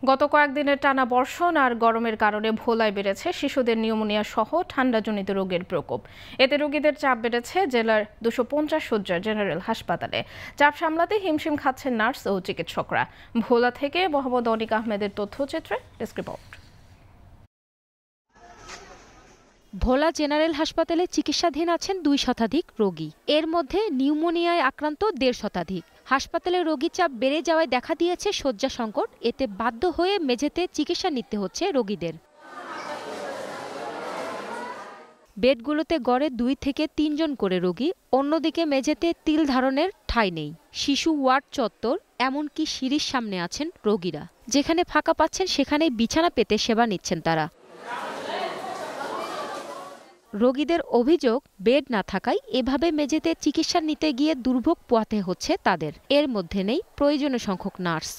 গত কয়েকদিনের টানা বর্ষণ আর গরমের কারণে ভোলায় বেড়েছে শিশুদের নিউমোনিয়া সহ ঠান্ডাজনিত রোগের প্রকোপ। এতে রোগীদের চাপ বেড়েছে জেলার 250 শয্যার জেনারেল হাসপাতালে। চাপ সামলাতে হিমশিম খাচ্ছেন নার্স ও চিকিৎসকরা। ভোলা থেকে মোহাম্মদ অনিক আহমেদের তথ্যচিত্রে ডেস্ক রিপোর্ট। ভোলা জেনারেল হাসপাতালে চিকিৎসাধীন আছেন 2 শতাধিক রোগী। এর মধ্যে নিউমোনিয়ায় আক্রান্ত 1.5 শতাধিক। হাসপাতালে রোগীর চাপ বেড়ে যাওয়ায় দেখা দিয়েছে শয্যা সংকট। এতে বাধ্য হয়ে মেঝেতে চিকিৎসা নিতে হচ্ছে রোগীদের। বেডগুলোতে গড়ে 2 থেকে 3 জন করে রোগী। অন্যদিকে মেঝেতে তিল ধারণের ঠাঁই নেই। শিশু ওয়ার্ড চত্বর, এমনকি সিঁড়ির সামনে আছেন রোগীরা। যেখানে ফাঁকা পাচ্ছেন সেখানেই বিছানা পেতে সেবা নিচ্ছেন তারা। রোগীদের অভিযোগ, বেড না থাকায় এভাবে মেঝেতে চিকিৎসা নিতে গিয়ে দুর্ভোগ পোহাতে হচ্ছে তাদের। এর মধ্যে নেই প্রয়োজনীয় সংখ্যক নার্স।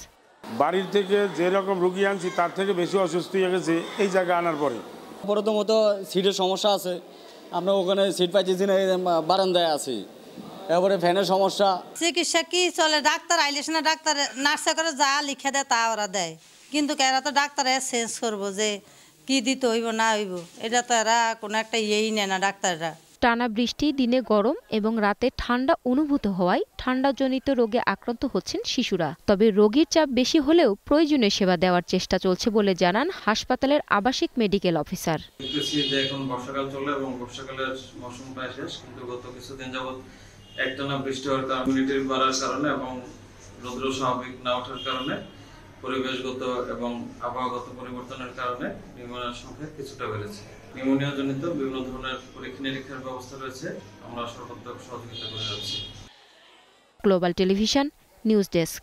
বাড়ির থেকে যেরকম রোগী আনছি তার থেকে বেশি অসুস্থ হয়ে গেছে এই জায়গায় আনার পরে। প্রথমত সিটের সমস্যা আছে, আমরা ওখানে সিট পাইতেছি না, বারান্দায় আছি। এরপরে ফ্যানের সমস্যা। চিকিৎসা কি চলে, ডাক্তার আইলেস না, ডাক্তার নার্সে করে যা লিখে দেয় তা ওরা দেয়, কিন্তু এরা তো ডাক্তারে চেঞ্জ করবো যে কি দিতে হইব না হইব, এটা তো এরা কোনো একটা ইয়েই নেয় না ডাক্তাররা। টানা বৃষ্টি, দিনে গরম এবং রাতে ঠান্ডা অনুভূত হওয়ায় ঠান্ডাজনিত রোগে আক্রান্ত হচ্ছেন শিশুরা। তবে রোগীর চাপ বেশি হলেও প্রয়োজনীয় সেবা দেওয়ার চেষ্টা চলছে বলে জানান হাসপাতালের আবাসিক মেডিকেল অফিসার। এখন বর্ষাকাল চলে এবং বর্ষাকালের মৌসুম প্রায় শেষ, কিন্তু গত কিছুদিন যাবৎ একটানা বৃষ্টি হওয়ার কারণে, ইমিউনিটি বাড়ার কারণে এবং রৌদ্র স্বাভাবিক না ওঠার কারণে, পরিবেশগত এবং আবহাওয়াগত পরিবর্তনের কারণে নিউমোনিয়ার সংখ্যা কিছুটা বেড়েছে। নিউমোনিয়া জনিত বিভিন্ন ধরনের পরীক্ষা নিরীক্ষার ব্যবস্থা রয়েছে, আমরা সর্বাত্মক সহযোগিতা করে যাচ্ছি। Global television news desk.